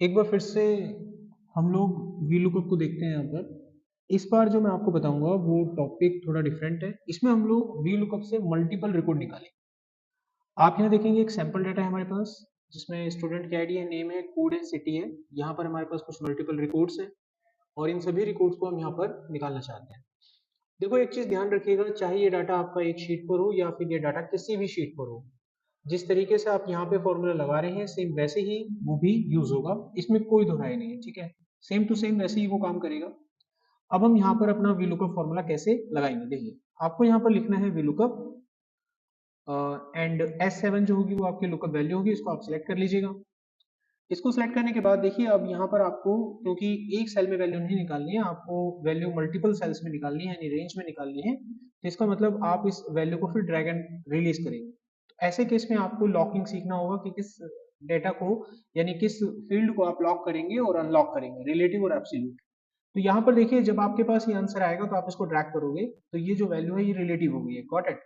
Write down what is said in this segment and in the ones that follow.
एक बार फिर से हम लोग वीलुकअप को देखते हैं यहाँ पर। इस बार जो मैं आपको बताऊंगा वो टॉपिक थोड़ा डिफरेंट है। इसमें हम लोग वीलुकअप से मल्टीपल रिकॉर्ड निकालेंगे। आप यहाँ देखेंगे एक सैंपल डाटा है हमारे पास, जिसमें स्टूडेंट की आईडी है, नेम है, कोड है, सिटी है। यहाँ पर हमारे पास कुछ मल्टीपल रिकॉर्ड्स हैं और इन सभी रिकॉर्ड्स को हम यहाँ पर निकालना चाहते हैं। देखो एक चीज ध्यान रखिएगा, चाहे ये डाटा आपका एक शीट पर हो या फिर ये डाटा किसी भी शीट पर हो, जिस तरीके से आप यहाँ पे फॉर्मूला लगा रहे हैं सेम वैसे ही वो भी यूज होगा, इसमें कोई दो राय नहीं है। ठीक है, सेम टू सेम वैसे ही वो काम करेगा। अब हम यहाँ पर अपना वीलुकअप फॉर्मूला कैसे लगाएंगे, देखिए आपको यहाँ पर लिखना है वीलुकअप एंड S7 जो होगी वो आपकी लुकअप वैल्यू होगी, इसको आप सिलेक्ट कर लीजिएगा। इसको सिलेक्ट करने के बाद देखिए अब यहाँ पर आपको, क्योंकि एक सेल में वैल्यू नहीं निकालनी है, आपको वैल्यू मल्टीपल सेल्स में निकालनी है, यानी रेंज में निकालनी है। तो इसका मतलब आप इस वैल्यू को फिर ड्रैग एंड रिलीज करेंगे। तो ऐसे केस में आपको लॉकिंग सीखना होगा कि किस डेटा को, यानी किस फील्ड को आप लॉक करेंगे और अनलॉक करेंगे, रिलेटिव और एब्सोल्यूट। तो यहाँ पर देखिए जब आपके पास ये आंसर आएगा तो आप इसको ड्रैग करोगे तो ये जो वैल्यू है ये रिलेटिव हो गई है, गॉट इट।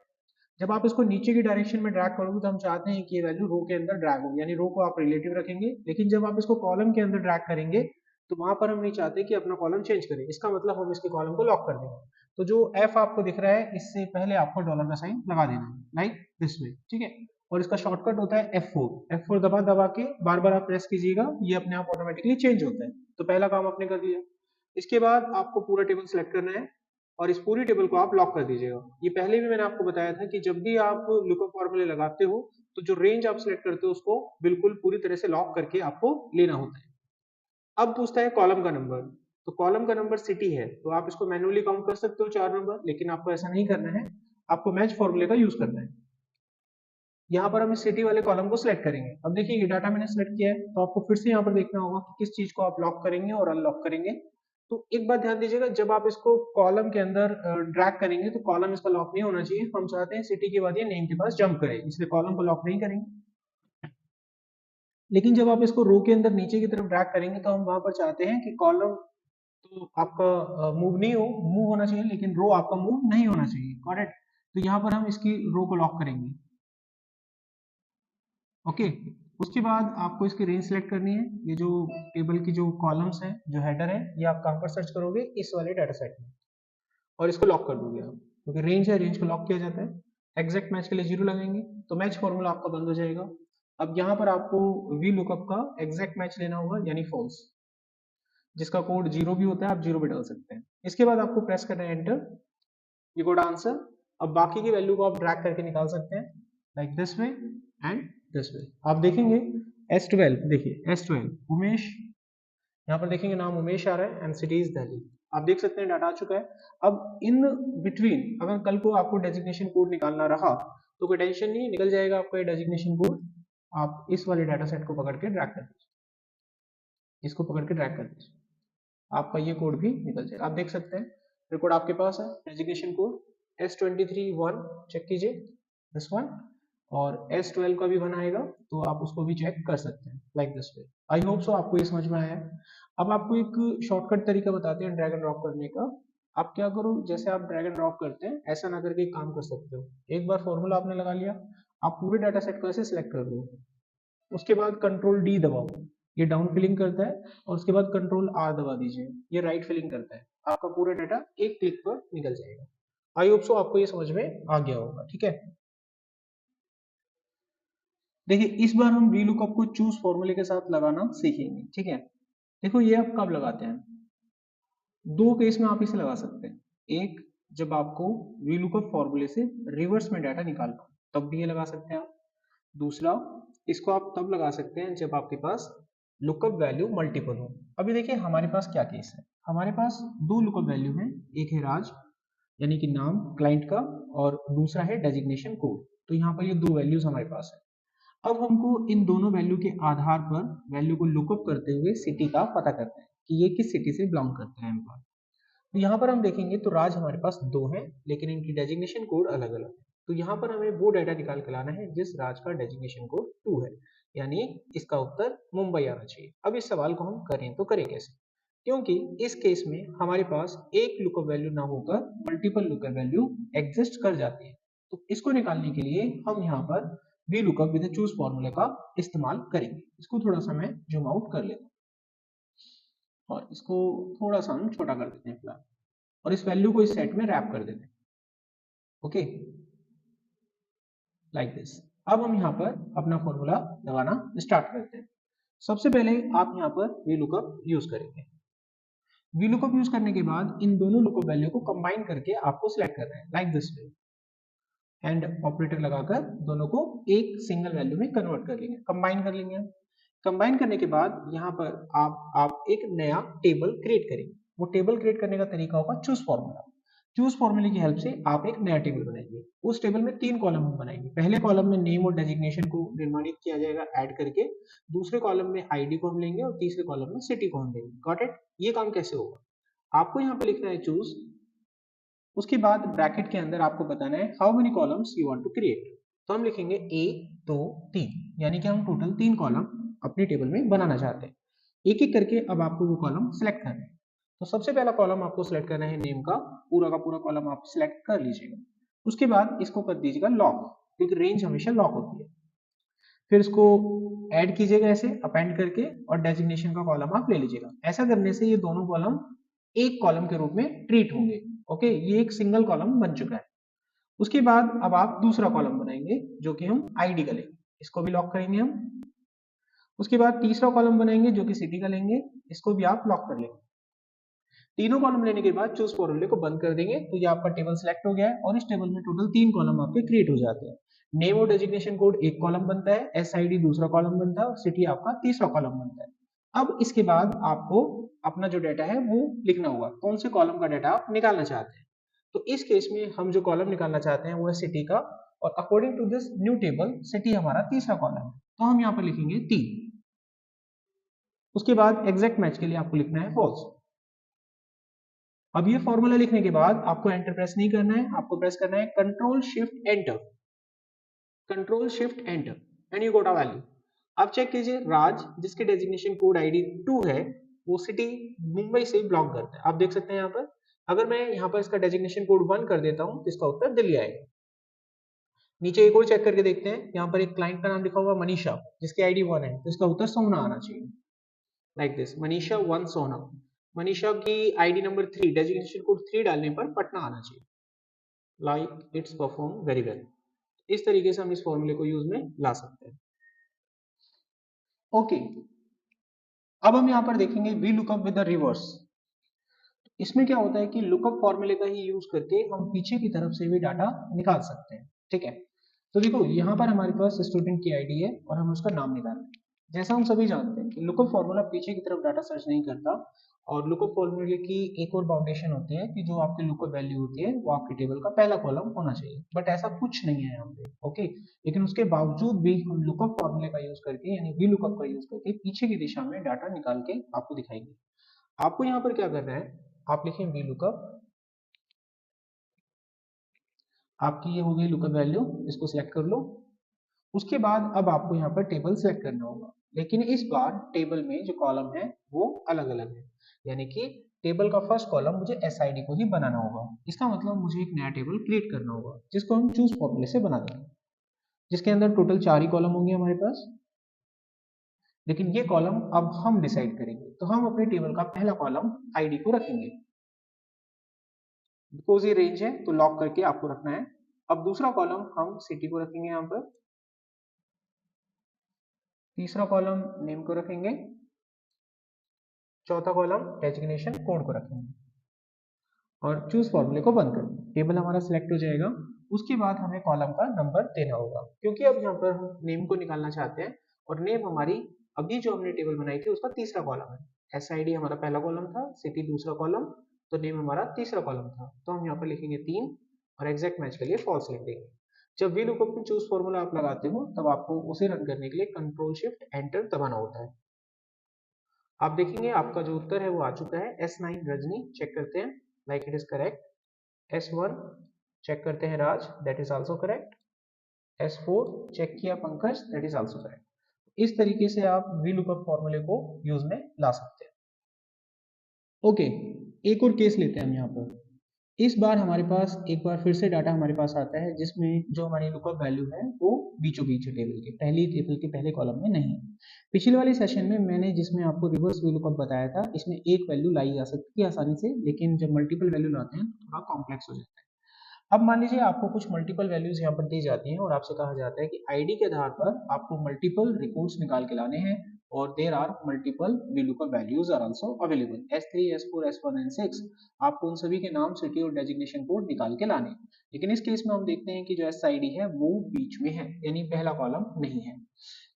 जब आप इसको नीचे की डायरेक्शन में ड्रैग करोगे तो हम चाहते हैं कि ये वैल्यू रो के अंदर ड्रैग हो, यानी रो को आप रिलेटिव रखेंगे। लेकिन जब आप इसको कॉलम के अंदर ड्रैग करेंगे तो वहां पर हम नहीं चाहते कि अपना कॉलम चेंज करें, इसका मतलब हम इसके कॉलम को लॉक कर देंगे। तो जो एफ आपको दिख रहा है इससे पहले आपको डॉलर का साइन लगा देना है, लाइक दिस वे। ठीक है, और इसका शॉर्टकट होता है F4। F4 दबा दबा के बार बार आप प्रेस कीजिएगा, ये अपने आप ऑटोमेटिकली चेंज होता है। तो पहला काम आपने कर दिया। इसके बाद आपको पूरा टेबल सेलेक्ट करना है और इस पूरी टेबल को आप लॉक कर दीजिएगा। ये पहले भी मैंने आपको बताया था कि जब भी आप लुकअप फॉर्मूले लगाते हो तो जो रेंज आप सिलेक्ट करते हो उसको बिल्कुल पूरी तरह से लॉक करके आपको लेना होता है। अब पूछता है कॉलम का नंबर। तो कॉलम का नंबर सिटी है तो आप इसको मैन्युअली काउंट कर सकते हो 4 नंबर, लेकिन आपको ऐसा नहीं करना है, आपको मैच फॉर्मूले का यूज करना है। यहाँ पर हम इस सिटी वाले कॉलम को सिलेक्ट करेंगे। अब देखिए ये डाटा मैंने सिलेक्ट किया है तो आपको फिर से यहाँ पर देखना होगा कि किस चीज को आप लॉक करेंगे और अनलॉक करेंगे। तो एक बात ध्यान दीजिएगा, जब आप इसको कॉलम के अंदर ड्रैग करेंगे तो कॉलम इसका लॉक नहीं होना चाहिए। हम चाहते हैं सिटी के बाद ये नेम के पास जंप करे, इसलिए कॉलम को लॉक नहीं करेंगे। लेकिन जब आप इसको रो के अंदर नीचे की तरफ ड्रैग करेंगे तो हम वहां पर चाहते हैं कि कॉलम तो आपका मूव नहीं हो, मूव होना चाहिए लेकिन रो आपका मूव नहीं होना चाहिए, करेक्ट। तो यहाँ पर हम इसकी रो को लॉक करेंगे। ओके, उसके बाद आपको इसकी रेंज सेलेक्ट करनी है। ये जो टेबल की जो कॉलम्स हैं, जो हेडर है, ये आप कहाँ पर सर्च करोगे, इस वाले डाटा सेट में, और इसको लॉक कर दोगे आप, क्योंकि रेंज है, रेंज को लॉक किया जाता है। एग्जैक्ट मैच के लिए 0 लगेंगे तो मैच फॉर्मूला आपका बंद हो जाएगा। अब यहाँ पर आपको वी लुकअप का एग्जैक्ट मैच लेना होगा, यानी फॉल्स, जिसका कोड 0 भी होता है, आप 0 भी डाल सकते हैं। इसके बाद आपको प्रेस करना है एंटर, यू गोट आंसर। अब बाकी की वैल्यू को आप ड्रैग करके निकाल सकते हैं, like this way and this way. आप देखेंगे S12, देखिए S12 उमेश, यहाँ पर देखेंगे नाम उमेश आ रहा है एंड सिटी इज दिल्ली। आप देख सकते हैं डाटा आ चुका है। अब इन बिटवीन अगर कल को आपको डेजिग्नेशन कोड निकालना रहा तो कोई टेंशन नहीं, निकल जाएगा आपका ये डेजिग्नेशन कोड। आप इस वाले डाटा सेट को पकड़ के ड्रैग कर दीजिए, इसको पकड़ के ड्रैग कर दीजिए, आपका ये कोड भी निकल जाएगा। आप देख सकते हैं रिकॉर्ड आपके पास है, डेजिग्नेशन कोड S23 1, चेक कीजिए दिस वन, और S12 का भी बनाएगा तो आप उसको भी चेक कर सकते हैं, like this way. I hope so आपको ये समझ में आया है। अब आपको एक शॉर्टकट तरीका बताते हैं ड्रैग एंड ड्रॉप करने का। आप क्या करो, जैसे आप ड्रैग एंड ड्रॉप करते हैं ऐसा ना करके एक काम कर सकते हो। एक बार फॉर्मूला आपने लगा लिया, आप पूरे डाटा सेट को ऐसे सिलेक्ट कर दो, उसके बाद कंट्रोल डी दबाओ, ये डाउन फिलिंग करता है, और उसके बाद कंट्रोल आर दबा दीजिए, ये राइट फिलिंग करता है। आपका पूरा डाटा एक क्लिक पर निकल जाएगा। आई होप सो आपको ये समझ में आ गया होगा। ठीक है, देखिए इस बार हम वीलुकअप को चूज फॉर्मूले के साथ लगाना सीखेंगे। ठीक है, देखो ये आप कब लगाते हैं, दो केस में आप इसे लगा सकते हैं। एक, जब आपको वीलुकअप फॉर्मूले से रिवर्स में डाटा निकालना हो तब भी ये लगा सकते हैं आप। दूसरा, इसको आप तब लगा सकते हैं जब आपके पास लुकअप वैल्यू मल्टीपल हो। अभी देखिए हमारे पास क्या केस है, हमारे पास दो लुकअप वैल्यू हैं, एक है राज यानी कि नाम क्लाइंट का, और दूसरा है डेजिग्नेशन कोड। तो यहाँ पर ये दो वैल्यूज हमारे पास है। अब हमको इन दोनों वैल्यू के आधार पर वैल्यू को लुकअप करते हुए सिटी का पता करना है कि ये किस सिटी से बिलोंग करता है एम्प्लॉय। तो यहाँ पर हम देखेंगे तो राज हमारे पास दो हैं लेकिन इनकी डेजिग्नेशन कोड अलग अलग है। तो यहाँ पर हमें वो डाटा निकाल के लाना है जिस राज का डेजिग्नेशन कोड 2 है, यानी इसका उत्तर मुंबई आना चाहिए। अब इस सवाल को हम करें तो करें कैसे, क्योंकि इस केस में हमारे पास एक लुकअप वैल्यू ना होकर मल्टीपल लुकअप वैल्यू एग्जिस्ट कर जाती है। तो इसको निकालने के लिए हम यहाँ पर वी लुकअप विद चूज फॉर्मूले का इस्तेमाल करेंगे। इसको थोड़ा सा मैं जूम आउट कर लेता हूँ। और इसको थोड़ा सा हम छोटा कर देते हैं फिलहाल, और इस वैल्यू को इस सेट में रैप कर देते हैं। Okay, like this. अब हम यहाँ पर अपना फॉर्मूला लगाना स्टार्ट करते हैं। सबसे पहले आप यहाँ पर VLOOKUP यूज करेंगे। VLOOKUP यूज करने के बाद इन दोनों लुकअप वैल्यू को कंबाइन करके आपको सिलेक्ट करना है, like this way. And operator लगाकर दोनों को एक सिंगल वैल्यू में कन्वर्ट कर लेंगे, कंबाइन कर लेंगे। कंबाइन करने के बाद यहाँ पर आप एक नया टेबल क्रिएट करेंगे। वो टेबल क्रिएट करने का तरीका होगा चूज फॉर्मूला। चूज फॉर्मूले की हेल्प से आप एक नया टेबल बनाएंगे। उस टेबल में 3 कॉलम हम बनाएंगे। पहले कॉलम में नेम और डेजिग्नेशन को निर्माणित किया जाएगा ऐड करके, दूसरे कॉलम में आईडी को हम लेंगे और तीसरे कॉलम में सिटी को हम लेंगे। Got it? ये काम कैसे होगा, आपको यहाँ पे लिखना है चूज, उसके बाद ब्रैकेट के अंदर आपको बताना है how many columns you want to create. तो हम लिखेंगे 1 2 3, यानी कि हम टोटल 3 कॉलम अपने टेबल में बनाना चाहते हैं। एक एक करके अब आपको वो कॉलम सेलेक्ट करना है। तो सबसे पहला कॉलम आपको सेलेक्ट करना है नेम का पूरा कॉलम आप सेलेक्ट कर लीजिएगा। उसके बाद इसको कर दीजिएगा लॉक, क्योंकि रेंज हमेशा लॉक होती है। फिर इसको ऐड कीजिएगा ऐसे अपेंड करके, और डेजिग्नेशन का कॉलम आप ले लीजिएगा। ऐसा करने से ये दोनों कॉलम एक कॉलम के रूप में ट्रीट होंगे। ओके, ये एक सिंगल कॉलम बन चुका है। उसके बाद अब आप दूसरा कॉलम बनाएंगे जो कि हम आईडी का लेंगे, इसको भी लॉक करेंगे हम। उसके बाद तीसरा कॉलम बनाएंगे जो कि सिटी का लेंगे, इसको भी आप लॉक कर लेंगे। तीनों कॉलम लेने के बाद चूज फॉर्मूले को बंद कर देंगे। तो ये आपका टेबल सिलेक्ट हो गया है और इस टेबल में टोटल 3 कॉलम आपके क्रिएट हो जाते हैं। नेम और डेजिग्नेशन कोड एक कॉलम बनता है, एसआईडी दूसरा कॉलम बनता है और सिटी आपका तीसरा कॉलम बनता है। अब इसके बाद आपको अपना जो डाटा है वो लिखना होगा, कौन से कॉलम का डाटा आप निकालना चाहते हैं। तो इस केस में हम जो कॉलम निकालना चाहते हैं वो है सिटी का, और according to this new table city हमारा तीसरा कॉलम है, तो हम यहाँ पर लिखेंगे 3। उसके बाद एग्जैक्ट मैच के लिए आपको लिखना है फॉल्स। अब ये फॉर्मूला लिखने के बाद आपको एंटर प्रेस नहीं करना है, आपको प्रेस करना है control shift enter, control shift enter, and you got a value. अब चेक कीजिए राज, जिसके डेजिग्नेशन कोड आईडी 2 है, वो सिटी मुंबई से बिलोंग करता है। आप देख सकते हैं यहाँ पर, अगर मैं यहाँ पर इसका डेजिग्नेशन कोड 1 कर देता हूँ तो इसका उत्तर दिल्ली आएगा। नीचे एक और चेक करके देखते हैं, यहाँ पर एक क्लाइंट का नाम लिखा हुआ मनीषा, जिसकी आईडी 1 है, तो इसका उत्तर सोना आना चाहिए, लाइक दिस, मनीषा 1 सोना। मनीषा की आईडी नंबर 3, डेजिग्नेशन कोड 3 डालने पर पटना आना चाहिए, like it's perform very well. इस तरीके से हम इस फॉर्मूले को यूज में ला सकते हैं। ओके, अब हम यहाँ पर देखेंगे V lookup with the reverse. इसमें क्या होता है कि लुकअप फॉर्मूले का ही यूज करके हम पीछे की तरफ से भी डाटा निकाल सकते हैं। ठीक है, तो देखो यहाँ पर हमारे पास स्टूडेंट की आईडी है और हम उसका नाम निकाल रहे हैं। जैसा हम सभी जानते हैं कि लुकअप फॉर्मूला पीछे की तरफ डाटा सर्च नहीं करता, और लुकअप फॉर्मूले की एक और बाउंडेशन होती है कि जो आपकी लुकअप वैल्यू होती है वो आपके टेबल का पहला कॉलम होना चाहिए, बट ऐसा कुछ नहीं है यहाँ पे। ओके, लेकिन उसके बावजूद भी हम लुकअप फॉर्मूले का यूज करके, यानी वी लुकअप का यूज करके पीछे की दिशा में डाटा निकाल के आपको दिखाएंगे। आपको यहाँ पर क्या करना है, आप लिखें वी लुकअप, आपकी ये हो गई लुकअप वैल्यू, इसको सिलेक्ट कर लो। उसके बाद अब आपको यहाँ पर टेबल सेलेक्ट करना होगा, लेकिन इस बार टेबल में जो कॉलम है वो अलग अलग है, यानी कि टेबल का फर्स्ट कॉलम मुझे एसआईडी को ही बनाना होगा। इसका मतलब मुझे एक नया टेबल क्रिएट करना होगा जिसको हम चूज फॉर्मूले से बना देंगे, जिसके अंदर टोटल 4 ही कॉलम होंगे हमारे पास। लेकिन ये कॉलम अब हम डिसाइड करेंगे, तो हम अपने टेबल का पहला कॉलम आईडी को रखेंगे, बिकॉज ये रेंज है तो लॉक करके आपको रखना है। अब दूसरा कॉलम हम सिटी को रखेंगे यहाँ पर, तीसरा कॉलम नेम को रखेंगे, चौथा कॉलम डेजिग्नेशन कोड को रखेंगे, और चूज फॉर्मूले को बंद करेंगे। टेबल हमारा सिलेक्ट हो जाएगा। उसके बाद हमें कॉलम का नंबर देना होगा, क्योंकि अब यहाँ पर हम नेम को निकालना चाहते हैं, और नेम हमारी अभी जो हमने टेबल बनाई थी उसका तीसरा कॉलम है। एसआईडी हमारा पहला कॉलम था, सिटी दूसरा कॉलम, तो नेम हमारा तीसरा कॉलम था, तो हम यहाँ पर लिखेंगे 3 और एग्जैक्ट मैच के लिए फॉल्स लिख देंगे। जब वी लुकअप में चूज फॉर्मूला आप लगाते हो तब आपको उसे रन करने के लिए कंट्रोल शिफ्ट एंटर दबाना होता है। आप देखेंगे आपका जो उत्तर है वो आ चुका है। S9 रजनी, चेक करते हैं, like it is correct. S1 check करते हैं Raj, that is also correct. S4 check किया Pankaj, that is also correct. इस तरीके से आप वी लुकअप फॉर्मूले को यूज में ला सकते हैं। ओके, एक और केस लेते हैं हम यहाँ पर। इस बार हमारे पास एक बार फिर से डाटा हमारे पास आता है जिसमें जो हमारी लुकअप वैल्यू है वो बीचों बीच है टेबल के, पहली टेबल के पहले कॉलम में नहीं। पिछले वाले सेशन में मैंने जिसमें आपको रिवर्स वी लुकअप बताया था, इसमें एक वैल्यू लाई जा सकती है आसानी से, लेकिन जब मल्टीपल वैल्यू लाते हैं थोड़ा कॉम्प्लेक्स हो जाता है। अब मान लीजिए आपको कुछ मल्टीपल वैल्यूज यहाँ पर दी जाती हैं और आपसे कहा जाता है कि आईडी के आधार पर आपको मल्टीपल रिकॉर्ड्स निकाल के लाने हैं और there are multiple VLOOKUP values are also available S3 S4 S1 and 6। आपको उन सभी के नाम, सिटी और डेजिग्नेशन कोड निकाल के लाने। लेकिन इस केस में हम देखते हैं कि जो SID है वो बीच में है, यानी पहला कॉलम नहीं है।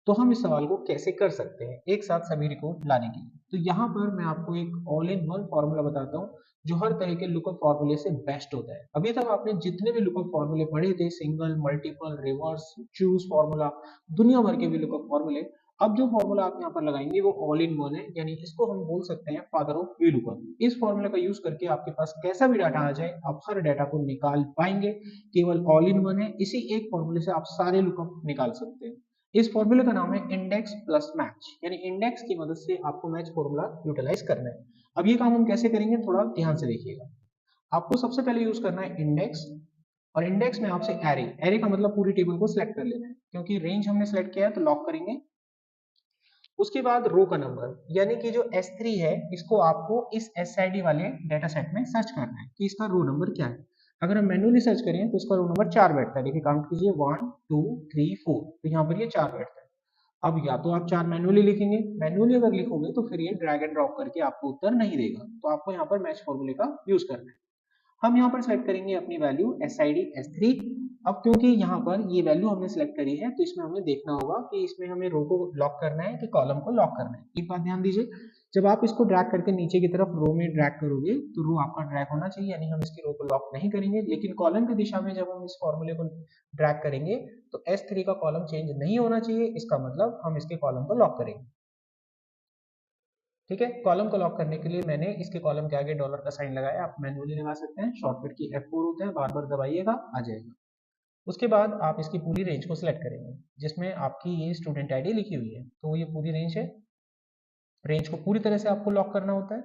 तो हम इस सवाल को कैसे कर सकते हैं एक साथ सभी रिकॉर्ड लाने के लिए? तो यहाँ पर मैं आपको एक ऑल इन वन फॉर्मूला बताता हूँ जो हर तरह के लुकअप फॉर्मूले से बेस्ट होता है। अभी तक आपने जितने भी लुकअप फॉर्मूले पढ़े थे, single, multiple, reverse, choose formula, दुनिया भर के भी लुकअप फॉर्मूले, अब जो फॉर्मूला आप यहाँ पर लगाएंगे वो ऑल इन वन है, यानी इसको हम बोल सकते हैं फादर ऑफ VLOOKUP। इस फॉर्मूला का यूज करके आपके पास कैसा भी डाटा आ जाए आप हर डाटा को निकाल पाएंगे, केवल ऑल इन वन है। इसी एक फॉर्मूले से आप सारे लुकअप निकाल सकते हैं। इस फॉर्मूले का नाम है इंडेक्स प्लस मैच, यानी इंडेक्स की मदद से आपको मैच फॉर्मूला यूटिलाइज करना है। अब ये काम हम कैसे करेंगे थोड़ा ध्यान से देखिएगा। आपको सबसे पहले यूज करना है इंडेक्स, और इंडेक्स में आपसे एरे, एरे का मतलब पूरी टेबल को सिलेक्ट कर लेना है, क्योंकि रेंज हमने सिलेक्ट किया है तो लॉक करेंगे। उसके बाद रो का नंबर, यानी कि जो S3 है इसको आपको इस SID वाले डाटा सेट में सर्च करना है कि इसका रो नंबर क्या है। अगर हम मैन्युअली सर्च करें तो इसका रो नंबर 4 बैठता है। देखिए काउंट कीजिए 1 2 3 4, तो यहाँ पर ये 4 बैठता है। अब या तो आप 4 मैन्युअली लिखेंगे, मैन्युअली अगर लिखोगे तो फिर ये ड्रैग एंड ड्रॉप करके आपको उत्तर नहीं देगा, तो आपको यहाँ पर मैच फॉर्मूले का यूज करना है। हम यहाँ पर सेलेक्ट करेंगे अपनी वैल्यू SID S3। अब क्योंकि यहाँ पर ये वैल्यू हमने सेलेक्ट करी है तो इसमें हमें देखना होगा कि इसमें हमें रो को लॉक करना है कि कॉलम को लॉक करना है। एक बात ध्यान दीजिए, जब आप इसको ड्रैग करके नीचे की तरफ रो में ड्रैग करोगे तो रो आपका ड्रैग होना चाहिए, यानी हम इसकी रो को लॉक नहीं करेंगे। लेकिन कॉलम की दिशा में जब हम इस फॉर्मूले को ड्रैग करेंगे तो S3 का कॉलम चेंज नहीं होना चाहिए, इसका मतलब हम इसके कॉलम को लॉक करेंगे। ठीक है, कॉलम को लॉक करने के लिए मैंने इसके कॉलम के आगे डॉलर का साइन लगाया, आप मैन्युअली लगा सकते हैं, शॉर्टकट की F4 होता है, बार बार दबाइएगा आ जाएगा। उसके बाद आप इसकी पूरी रेंज को सिलेक्ट करेंगे जिसमें आपकी ये स्टूडेंट आईडी लिखी हुई है, तो ये पूरी रेंज है। रेंज को पूरी तरह से आपको लॉक करना होता है,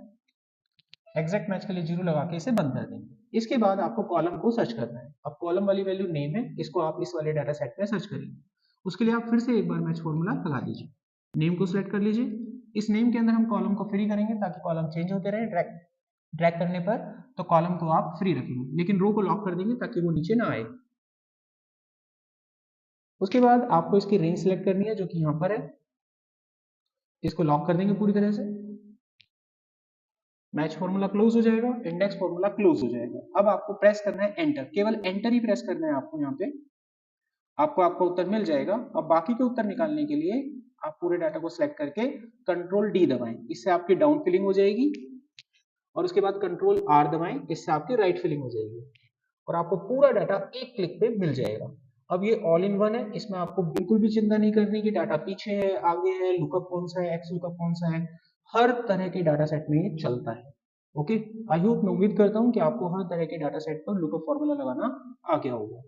एग्जैक्ट मैच के लिए 0 लगा के इसे बंद कर देंगे। इसके बाद आपको कॉलम को सर्च करना है। अब कॉलम वाली वैल्यू नेम है, इसको आप इस वाले डाटा सेट में सर्च करेंगे। उसके लिए आप फिर से एक बार मैच फॉर्मूला लगा दीजिए, नेम को सिलेक्ट कर लीजिए। इस नेम के अंदर हम कॉलम को फ्री करेंगे ताकि कॉलम चेंज होते रहे, ड्रैग ड्रैग करने पर तो कॉलम को आप फ्री रखेंगे, लेकिन रो को लॉक कर देंगे ताकि वो नीचे ना आए। उसके बाद आपको इसकी रेंज सेलेक्ट करनी है जो कि यहाँ पर है, इसको लॉक कर देंगे पूरी तरह से। मैच फॉर्मूला क्लोज हो जाएगा, इंडेक्स फॉर्मूला क्लोज हो जाएगा। अब आपको प्रेस करना है एंटर, केवल एंटर ही प्रेस करना है आपको। यहाँ पे आपको आपका उत्तर मिल जाएगा। अब बाकी के उत्तर निकालने के लिए आप पूरे डाटा को सिलेक्ट करके कंट्रोल D दबाएं, इससे आपकी डाउन फिलिंग हो जाएगी, और उसके बाद कंट्रोल R दबाएं, इससे आपकी राइट फिलिंग हो जाएगी, और आपको पूरा डाटा एक क्लिक पे मिल जाएगा। अब ये ऑल इन वन है, इसमें आपको बिल्कुल भी चिंता नहीं करनी कि डाटा पीछे है आगे है, लुकअप कौन सा है, एक्स लुकअप कौन सा है, हर तरह के डाटा सेट में ये चलता है। ओके, आई होप, मैं उम्मीद करता हूँ कि आपको हर तरह के डाटा सेट पर लुकअप फॉर्मूला लगाना आ गया होगा।